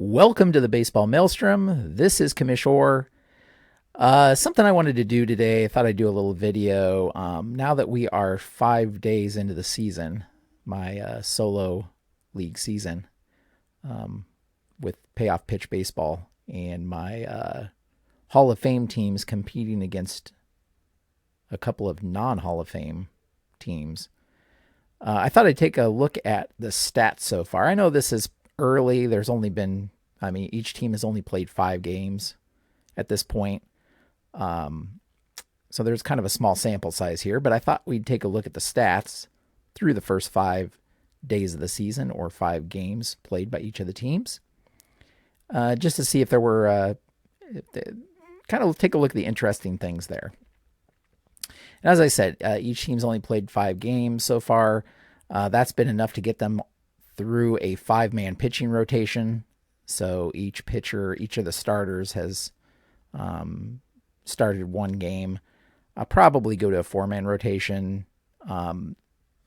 Welcome to the Baseball Maelstrom. This is Commish Orr. Something I wanted to do today, I thought I'd do a little video. Now that we are 5 days into the season, my solo league season with Payoff Pitch Baseball, and my Hall of Fame teams competing against a couple of non-Hall of Fame teams, I thought I'd take a look at the stats so far. I know this is early. There's only been, each team has only played 5 games at this point. So there's kind of a small sample size here, but I thought we'd take a look at the stats through the first 5 days of the season, or 5 games played by each of the teams, just to see if there were, kind of take a look at the interesting things there. And as I said, each team's only played 5 games so far. That's been enough to get them through a 5-man pitching rotation. So each of the starters has started one game. I'll probably go to a 4-man rotation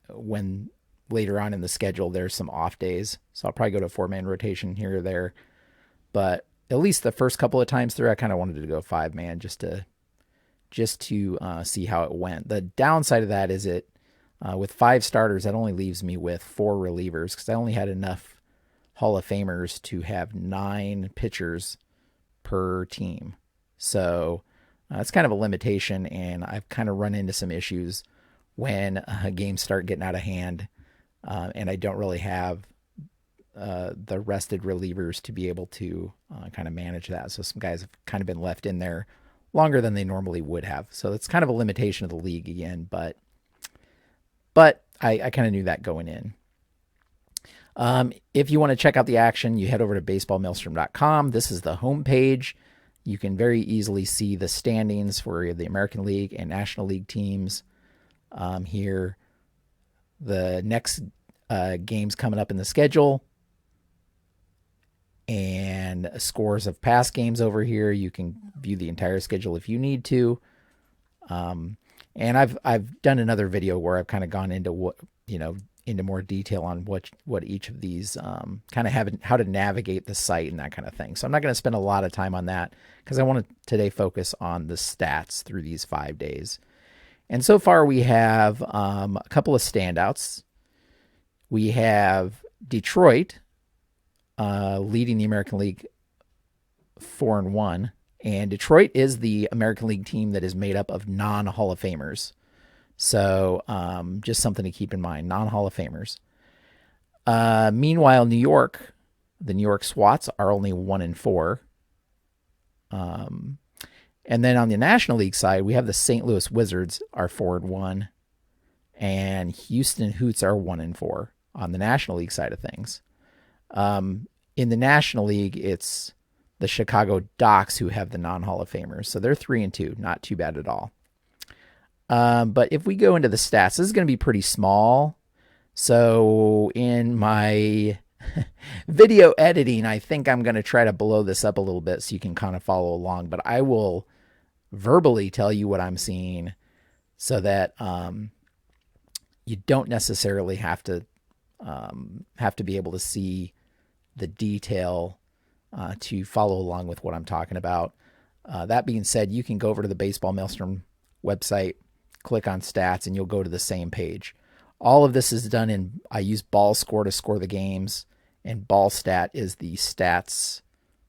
when later on in the schedule there's some off days. So I'll probably go to a 4-man rotation here or there. But at least the first couple of times through, I kind of wanted to go 5-man just to see how it went. The downside of that is with 5 starters, that only leaves me with 4 relievers, because I only had enough Hall of Famers to have 9 pitchers per team. So it's kind of a limitation, and I've kind of run into some issues when games start getting out of hand, and I don't really have the rested relievers to be able to kind of manage that. So some guys have kind of been left in there longer than they normally would have. So it's kind of a limitation of the league again, but I kind of knew that going in. If you want to check out the action, you head over to baseballmaelstrom.com. This is the home page. You can very easily see the standings for the American League and National League teams. Here, the next games coming up in the schedule, and scores of past games over here. You can view the entire schedule if you need to. And I've done another video where I've kind of gone into into more detail on what each of these kind of how to navigate the site and that kind of thing. So I'm not going to spend a lot of time on that, because I want to today focus on the stats through these 5 days. And so far we have a couple of standouts. We have Detroit leading the American League 4-1. And Detroit is the American League team that is made up of non-Hall of Famers. So just something to keep in mind, non-Hall of Famers. Meanwhile, the New York Swats are only 1-4. And then on the National League side, we have the St. Louis Wizards are 4-1. And Houston Hoots are 1-4 on the National League side of things. In the National League, it's the Chicago Docks who have the non-Hall of Famers. So they're 3-2, not too bad at all. But if we go into the stats, this is going to be pretty small. So in my video editing, I think I'm going to try to blow this up a little bit so you can kind of follow along. But I will verbally tell you what I'm seeing, so that you don't necessarily have to be able to see the detail to follow along with what I'm talking about. That being said, you can go over to the Baseball Maelstrom website, click on stats, and you'll go to the same page. All of this is done I use BallScore to score the games, and BallStat is the stats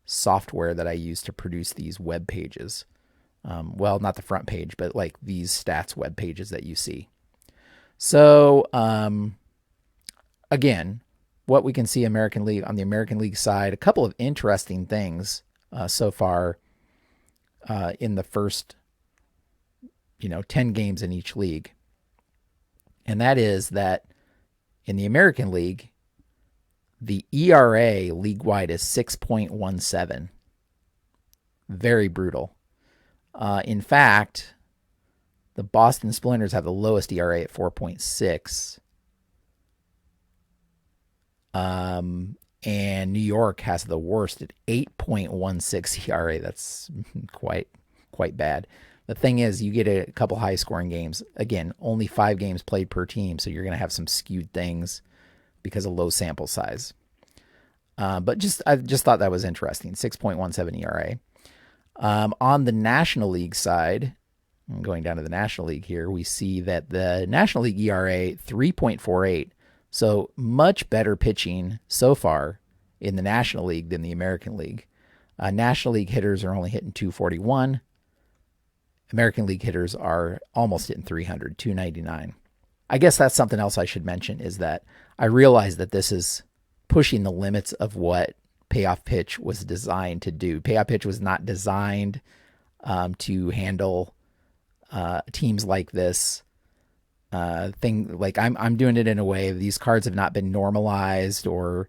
software that I use to produce these web pages. Well, not the front page, but like these stats web pages that you see. So, again, what we can see on the American League side, a couple of interesting things so far in the first 10 games in each league. And that is that in the American League, the ERA league-wide is 6.17. Very brutal. In fact, the Boston Splinters have the lowest ERA at 4.6. And New York has the worst at 8.16 ERA. That's quite bad. The thing is, you get a couple high-scoring games. Again, only 5 games played per team, so you're going to have some skewed things because of low sample size. But I just thought that was interesting. 6.17 ERA. On the National League side, going down to the National League here, we see that the National League ERA 3.48. So much better pitching so far in the National League than the American League. National League hitters are only hitting 241. American League hitters are almost hitting 300, 299. I guess that's something else I should mention, is that I realize that this is pushing the limits of what Payoff Pitch was designed to do. Payoff Pitch was not designed to handle teams like this. I'm doing it in a way, these cards have not been normalized or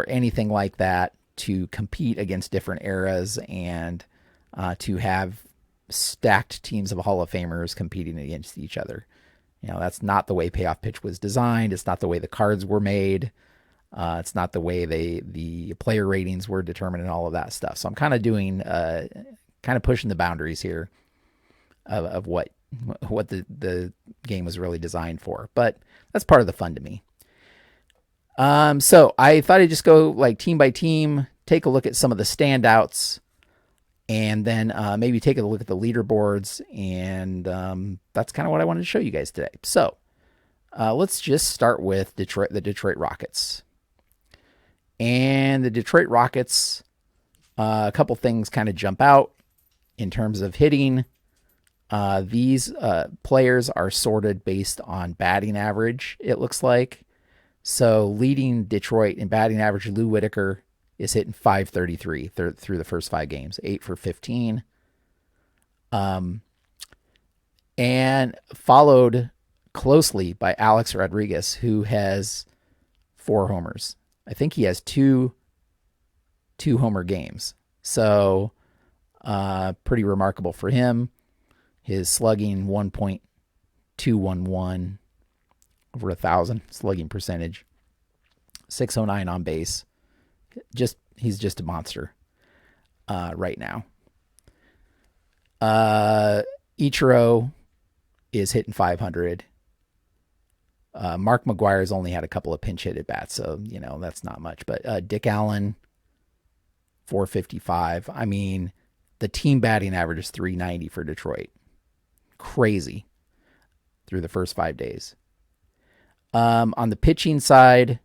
anything like that to compete against different eras and to have stacked teams of Hall of Famers competing against each other. That's not the way Payoff Pitch was designed. It's not the way the cards were made. It's not the way the player ratings were determined and all of that stuff. So I'm kind of doing, kind of pushing the boundaries here of what the game was really designed for. But that's part of the fun to me. So I thought I'd just go like team by team, take a look at some of the standouts, and then maybe take a look at the leaderboards. And that's kind of what I wanted to show you guys today. So let's just start with the Detroit Rockets. And the Detroit Rockets, a couple things kind of jump out in terms of hitting. These players are sorted based on batting average, it looks like. So leading Detroit in batting average, Lou Whitaker is hitting 533 through the first 5 games, 8 for 15. And followed closely by Alex Rodriguez, who has 4 homers. I think he has two homer games. So pretty remarkable for him. His slugging 1.211 over 1,000 slugging percentage, 609 on base. He's just a monster right now. Ichiro is hitting 500. Mark McGuire's only had a couple of pinch hit at bats, so that's not much. But Dick Allen, 455. I mean, the team batting average is 390 for Detroit. Crazy through the first 5 days. On the pitching side,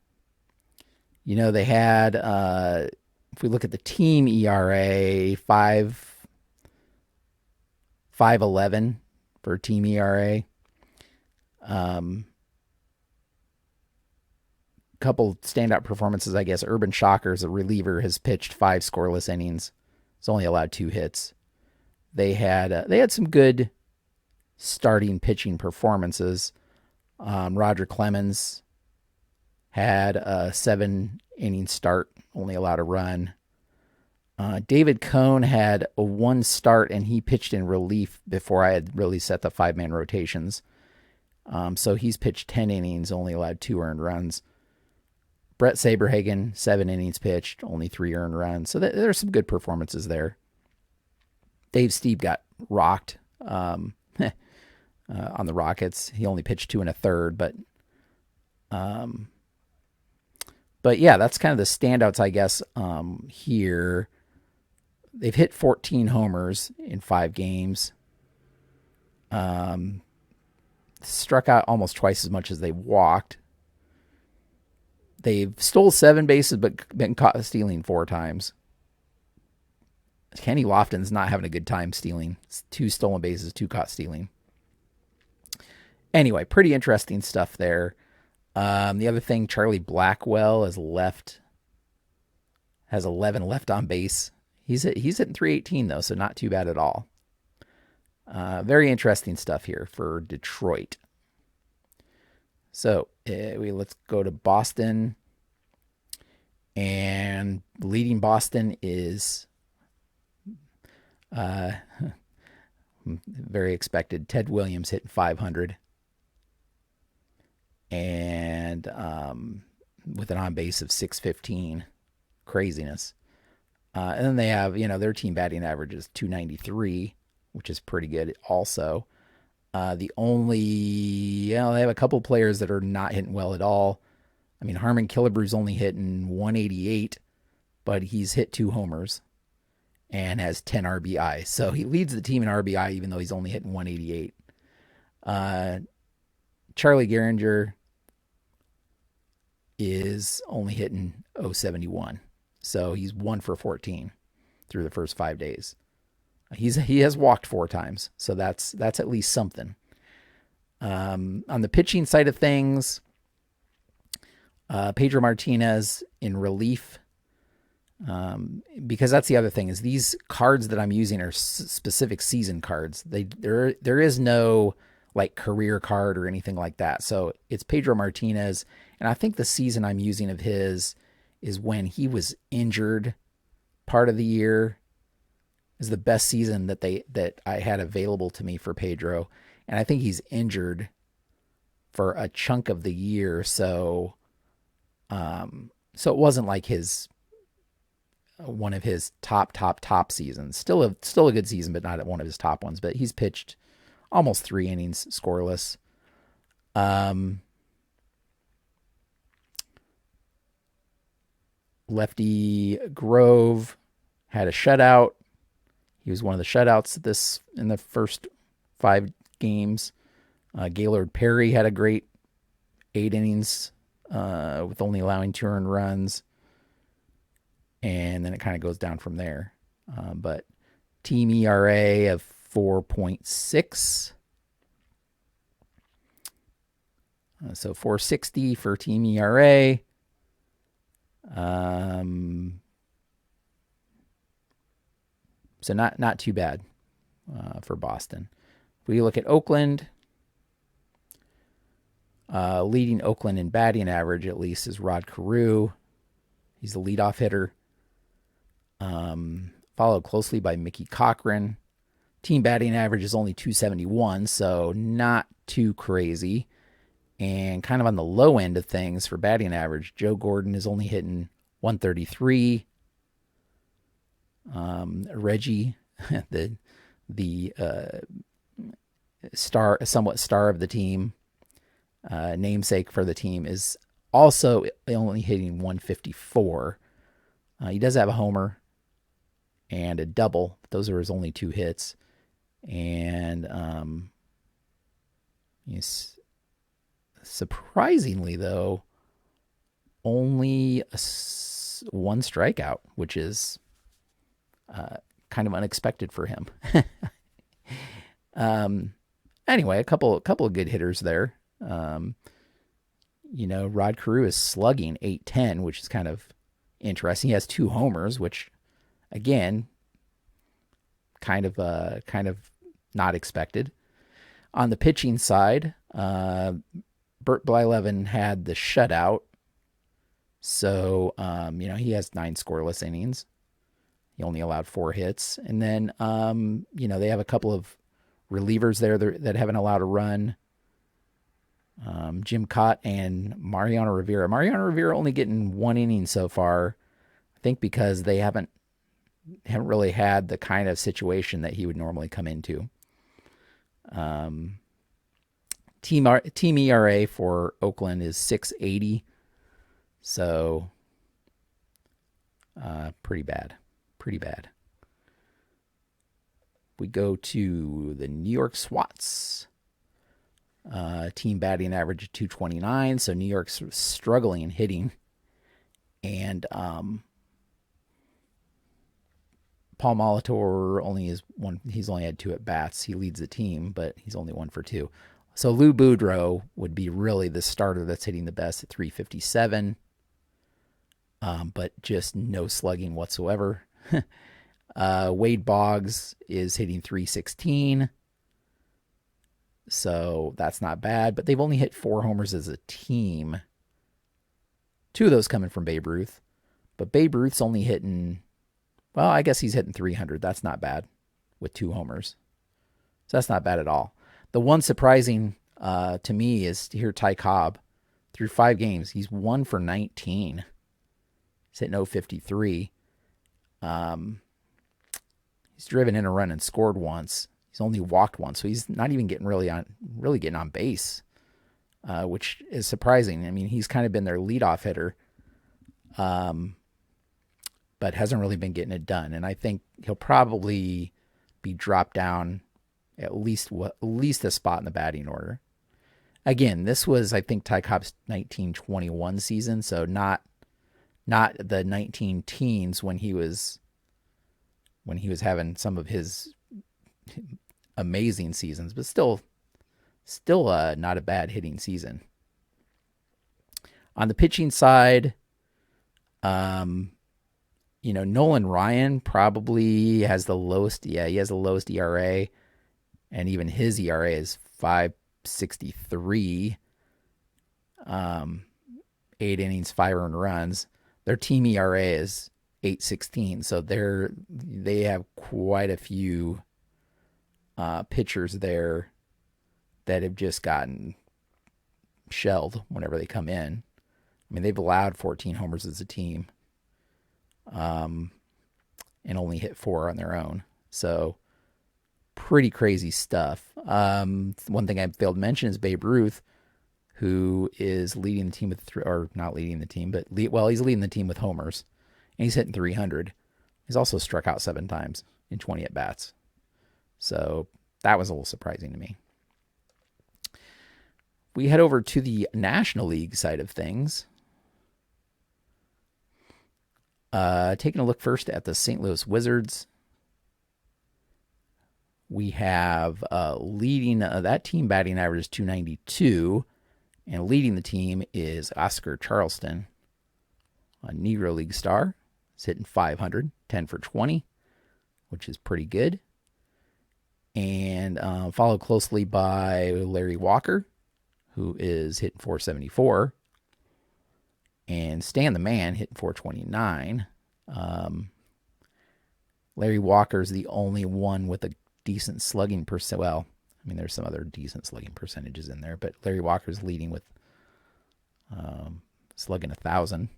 they had, if we look at the team ERA, 5.11 for team ERA. Couple standout performances, I guess. Urban Shockers, a reliever, has pitched 5 scoreless innings. He's only allowed 2 hits. They had some good starting pitching performances. Roger Clemens had a 7-inning start, only allowed a run. David Cohn had a 1 start, and he pitched in relief before I had really set the 5-man rotations. So he's pitched 10 innings, only allowed 2 earned runs. Brett Saberhagen, 7 innings pitched, only 3 earned runs. So there's some good performances there. Dave Stieb got rocked on the Rockets. He only pitched 2 1/3, but yeah, that's kind of the standouts, I guess, here. They've hit 14 homers in 5 games. Struck out almost twice as much as they walked. They've stole 7 bases, but been caught stealing 4 times. Kenny Lofton's not having a good time stealing. It's 2 stolen bases, 2 caught stealing. Anyway, pretty interesting stuff there. The other thing, Charlie Blackwell has 11 left on base. He's hitting 318 though, so not too bad at all. Very interesting stuff here for Detroit. So let's go to Boston, and leading Boston is very expected. Ted Williams hitting 500, and with an on base of 615, craziness. And then they have their team batting average is 293, which is pretty good also. They have a couple players that are not hitting well at all. I mean, Harmon Killebrew's only hitting 188. but he's hit 2 homers and has 10 RBI. So he leads the team in RBI, even though he's only hitting 188. Charlie Gehringer is only hitting 071. So he's 1 for 14 through the first 5 days. He has walked 4 times, so that's at least something. On the pitching side of things, Pedro Martinez in relief, because that's the other thing, is these cards that I'm using are specific season cards. There is no like career card or anything like that. So it's Pedro Martinez, and I think the season I'm using of his is when he was injured part of the year. Is the best season that I had available to me for Pedro, and I think he's injured for a chunk of the year. So it wasn't like one of his top seasons. Still a good season, but not one of his top ones. But he's pitched almost 3 innings scoreless. Lefty Grove had a shutout. He was one of the shutouts in the first 5 games. Gaylord Perry had a great 8 innings with only allowing 2 earned runs. And then it kind of goes down from there. But team ERA of 4.6. So 460 for team ERA. So not too bad for Boston. If we look at Oakland, leading Oakland in batting average at least is Rod Carew. He's the leadoff hitter. Followed closely by Mickey Cochran. Team batting average is only 271, so not too crazy. And kind of on the low end of things for batting average, Joe Gordon is only hitting 133. Reggie, the somewhat star of the team, namesake for the team, is also only hitting 154. He does have a homer and a double. Those are his only 2 hits. And he's surprisingly, though, only 1 strikeout, which is kind of unexpected for him. Anyway, a couple of good hitters there. Rod Carew is slugging .810, which is kind of interesting. He has 2 homers, which, again, kind of not expected. On the pitching side, Bert Blyleven had the shutout, so he has 9 scoreless innings. He only allowed 4 hits, and then they have a couple of relievers there that haven't allowed a run. Jim Cott and Mariano Rivera. Mariano Rivera only getting 1 inning so far, I think because they haven't really had the kind of situation that he would normally come into. Team ERA for Oakland is 6.80, so pretty bad. We go to the New York Swats. Team batting average of 229, so New York's struggling in hitting. And Paul Molitor only is one. He's only had 2 at bats. He leads the team, but he's only 1 for 2. So Lou Boudreau would be really the starter that's hitting the best at 357, but just no slugging whatsoever. Wade Boggs is hitting 316, so that's not bad, but they've only hit 4 homers as a team. 2 of those coming from Babe Ruth, but Babe Ruth's only hitting, well, I guess he's hitting 300. That's not bad with 2 homers. So that's not bad at all. The one surprising to me is to hear Ty Cobb through 5 games. He's 1 for 19. He's hitting 053. He's driven in a run and scored once. He's only walked once, so he's not even getting really getting on base, which is surprising. I mean, he's kind of been their leadoff hitter. But but hasn't really been getting it done. And I think he'll probably be dropped down at least a spot in the batting order. Again, this was, I think, Ty Cobb's 1921 season, so not the 19 teens when he was having some of his amazing seasons, but still not a bad hitting season. On the pitching side, Nolan Ryan probably has the lowest. Yeah, he has the lowest ERA, and even his ERA is 5.63. 8 innings, 5 earned runs. Their team ERA is 8.16, so they have quite a few pitchers there that have just gotten shelled whenever they come in. I mean, they've allowed 14 homers as a team, and only hit 4 on their own. So pretty crazy stuff. One thing I failed to mention is Babe Ruth, who is leading the team with not leading the team, but he's leading the team with homers, and he's hitting 300. He's also struck out 7 times in 20 at bats. So that was a little surprising to me. We head over to the National League side of things. Taking a look first at the St. Louis Wizards. We have leading that team batting average is 292, and leading the team is Oscar Charleston, a Negro League star. He's hitting 500, 10 for 20, which is pretty good. And followed closely by Larry Walker, who is hitting 474, and Stan the Man hitting 429. Larry Walker's the only one with a decent slugging percent. Well, I mean, there's some other decent slugging percentages in there, but Larry Walker's leading with slugging 1,000.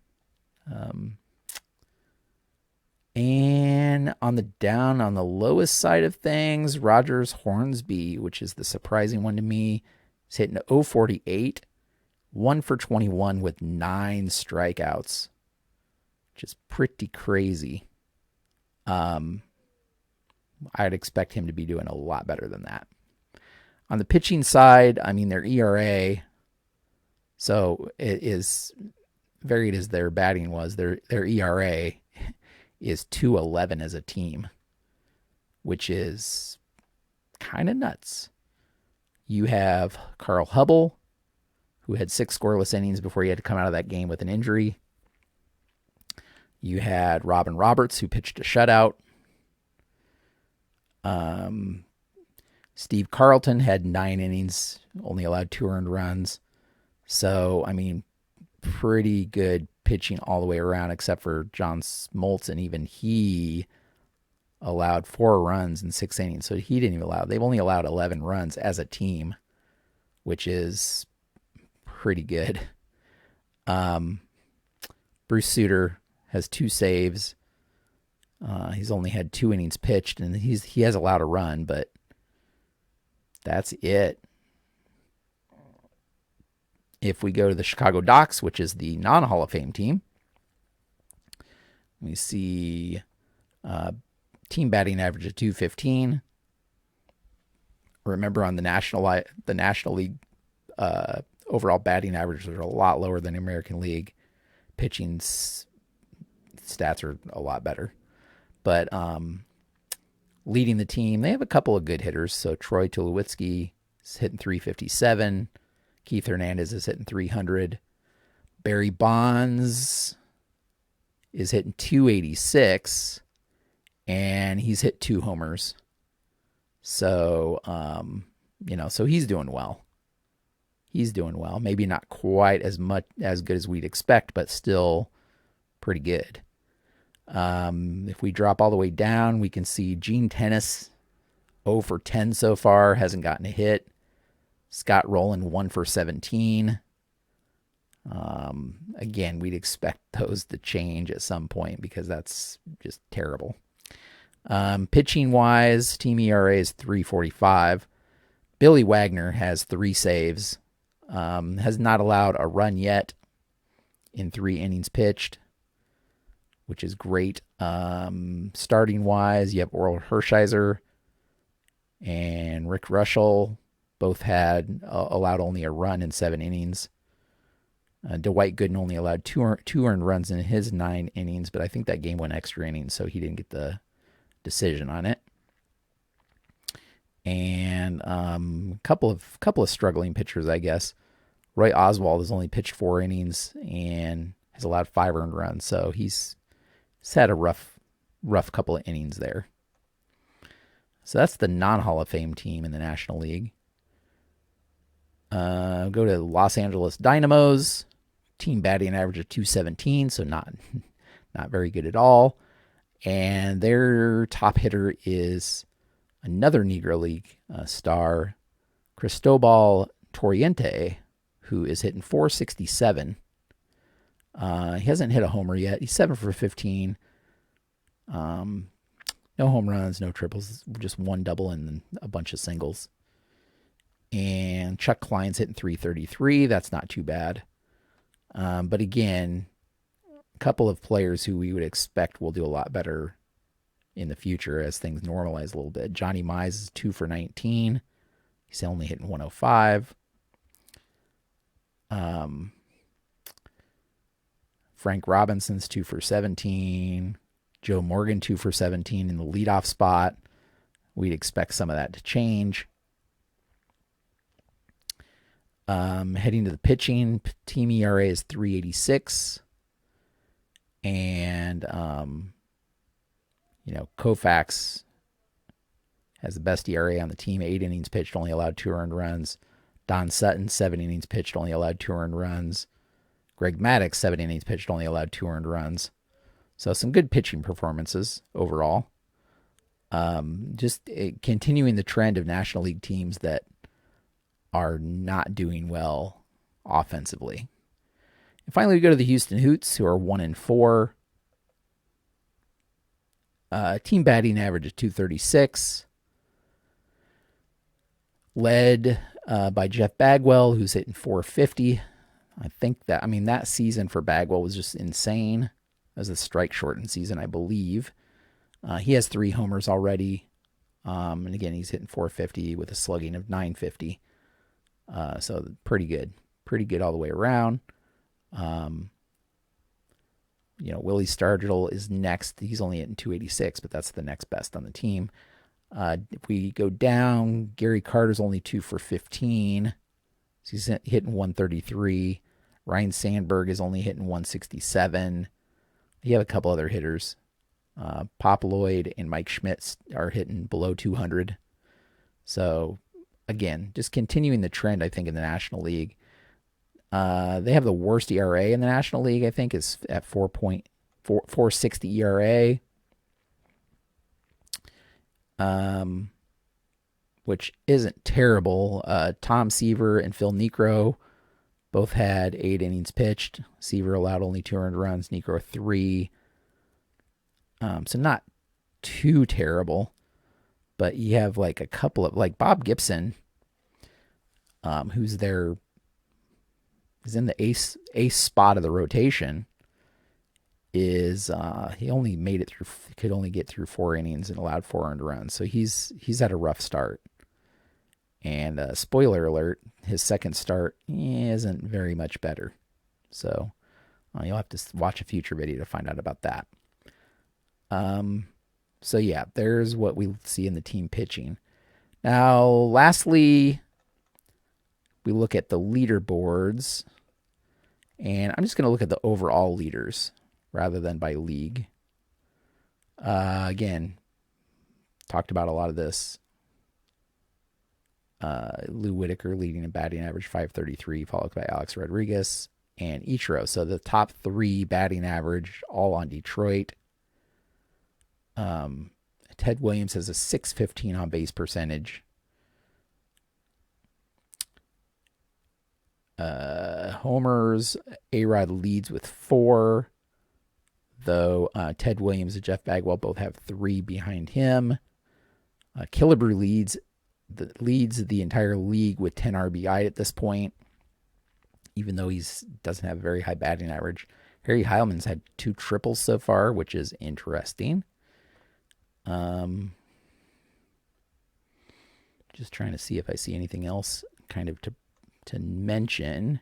And on the lowest side of things, Rogers Hornsby, which is the surprising one to me, is hitting 048, 1 for 21 with 9 strikeouts, which is pretty crazy. I'd expect him to be doing a lot better than that. On the pitching side, I mean, their ERA, so it is varied as their batting was. Their ERA is 2.11 as a team, which is kind of nuts. You have Carl Hubble, who had 6 scoreless innings before he had to come out of that game with an injury. You had Robin Roberts, who pitched a shutout. Steve Carlton had 9 innings, only allowed 2 earned runs. So, I mean, pretty good pitching all the way around, except for John Smoltz, and even he allowed 4 runs in 6 innings. So he didn't even allow. They've only allowed 11 runs as a team, which is pretty good. Bruce Sutter has 2 saves. He's only had 2 innings pitched, and he has allowed a run, but that's it. If we go to the Chicago Docks, which is the non-Hall of Fame team, we see team batting average of 215. Remember, on the National League overall batting averages are a lot lower than the American League. Pitching stats are a lot better. But leading the team, they have a couple of good hitters. So Troy Tulowitzki is hitting 357. Keith Hernandez is hitting 300. Barry Bonds is hitting 286, and he's hit 2 homers. So, so he's doing well. He's doing well. Maybe not quite as good as we'd expect, but still pretty good. If we drop all the way down, we can see Gene Tennis, 0 for 10 so far, hasn't gotten a hit. Scott Rowland, 1 for 17. Again, we'd expect those to change at some point because that's just terrible. Pitching-wise, team ERA is 3.45. Billy Wagner has 3 saves. Has not allowed a run yet in 3 innings pitched, which is great. Starting wise, you have Oral Hershiser and Rick Rushell. Both had allowed only a run in 7 innings. Dwight Gooden only allowed two earned runs in his 9 innings, but I think that game went extra innings, so he didn't get the decision on it. And a couple of struggling pitchers, I guess. Roy Oswald has only pitched 4 innings and has allowed 5 earned runs, so he's had a rough couple of innings there. So that's the non-Hall of Fame team in the National League. Go to Los Angeles Dynamos. Team batting average of 217, so not very good at all. And their top hitter is another Negro League star, Cristobal Torriente, who is hitting 467. He hasn't hit a homer yet. He's 7 for 15. No home runs, no triples, just 1 double and a bunch of singles. And Chuck Klein's hitting 333. That's not too bad. But again, a couple of players who we would expect will do a lot better in the future as things normalize a little bit. Johnny Mize is 2 for 19. He's only hitting 105. Frank Robinson's 2 for 17. Joe Morgan 2 for 17 in the leadoff spot. We'd expect some of that to change. Heading to the pitching, team ERA is 3.86. And, Koufax has the best ERA on the team, 8 innings pitched, only allowed 2 earned runs. Don Sutton, 7 innings pitched, only allowed 2 earned runs. Greg Maddux, 7 innings pitched, only allowed 2 earned runs. So some good pitching performances overall. Just continuing the trend of National League teams that are not doing well offensively. And finally, we go to the Houston Hoots, who are 1-4. Team batting average is 236. Led by Jeff Bagwell, who's hitting 450. That season for Bagwell was just insane. It was a strike-shortened season, I believe. He has 3 homers already. And again, he's hitting 450 with a slugging of 950. So pretty good. Pretty good all the way around. Willie Stargell is next. He's only hitting 286, but that's the next best on the team. If we go down, Gary Carter's only 2 for 15. So he's hitting 133. Ryan Sandberg is only hitting 167. You have a couple other hitters. Pop Lloyd and Mike Schmidt are hitting below 200. So, again, just continuing the trend, I think, in the National League. They have the worst ERA in the National League, I think, is at 4.60 ERA. Which isn't terrible. Tom Seaver and Phil Niekro both had 8 innings pitched. Seaver allowed only 2 earned runs, Niekro 3. So not too terrible. But you have like a couple of, like Bob Gibson, who's in the ace spot of the rotation. He only made it through, could only get through 4 innings and allowed 4 earned runs. So he's had a rough start. And spoiler alert, his second start isn't very much better. So you'll have to watch a future video to find out about that. So yeah, there's what we see in the team pitching. Now, lastly, we look at the leaderboards. And I'm just going to look at the overall leaders rather than by league. Again, talked about a lot of this. Lou Whitaker leading in batting average 533, followed by Alex Rodriguez and Ichiro. So the top 3 batting average, all on Detroit. Ted Williams has a 615 on base percentage. Homers, A-Rod leads with 4, though Ted Williams and Jeff Bagwell both have 3 behind him. Killebrew leads the entire league with 10 RBI at this point, even though he doesn't have a very high batting average. Harry Heilman's had 2 triples so far, which is interesting. Just trying to see if I see anything else kind of to mention.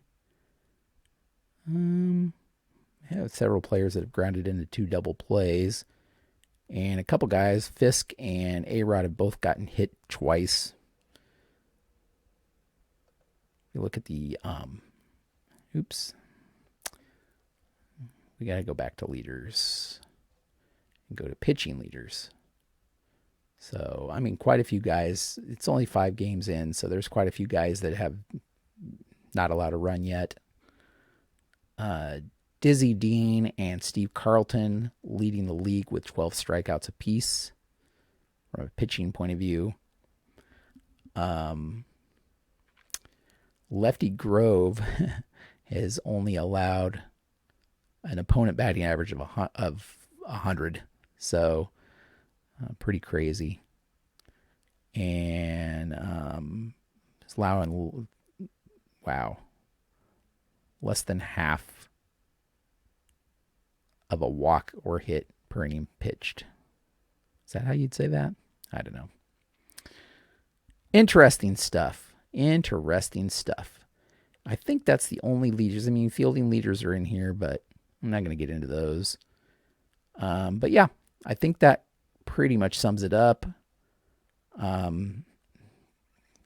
I have several players that have grounded into 2 double plays. And a couple guys, Fisk and A-Rod, have both gotten hit twice. You look at the, oops. We got to go back to leaders and go to pitching leaders. So, I mean, quite a few guys. It's only 5 games in, so there's quite a few guys that have not allowed a run yet. Dizzy Dean and Steve Carlton leading the league with 12 strikeouts apiece from a pitching point of view. Lefty Grove has only allowed an opponent batting average of 100. So pretty crazy. And it's allowing, wow, less than half of a walk or hit per inning pitched. Is that how you'd say that? I don't know. Interesting stuff. I think that's the only leaders. I mean, fielding leaders are in here, but I'm not going to get into those. But yeah, I think that pretty much sums it up. When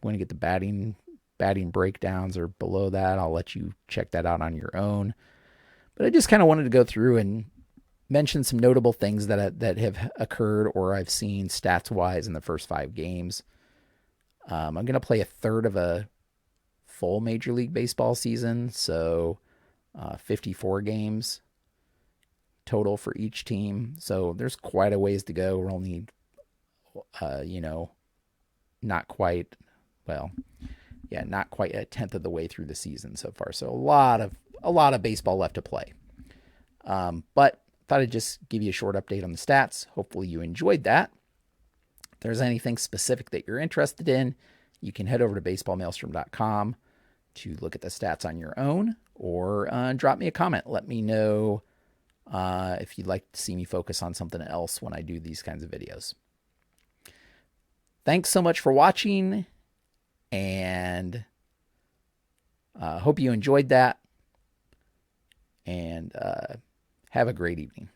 I get the batting breakdowns or below that, I'll let you check that out on your own. But I just kind of wanted to go through and mention some notable things that have occurred or I've seen stats-wise in the first 5 games. I'm going to play a third of a full Major League Baseball season, so 54 games total for each team. So there's quite a ways to go. We're only, not quite a tenth of the way through the season so far. So a lot of baseball left to play. But thought I'd just give you a short update on the stats. Hopefully you enjoyed that. If there's anything specific that you're interested in, you can head over to baseballmaelstrom.com to look at the stats on your own, or drop me a comment. Let me know if you'd like to see me focus on something else when I do these kinds of videos. Thanks so much for watching, and hope you enjoyed that, and have a great evening.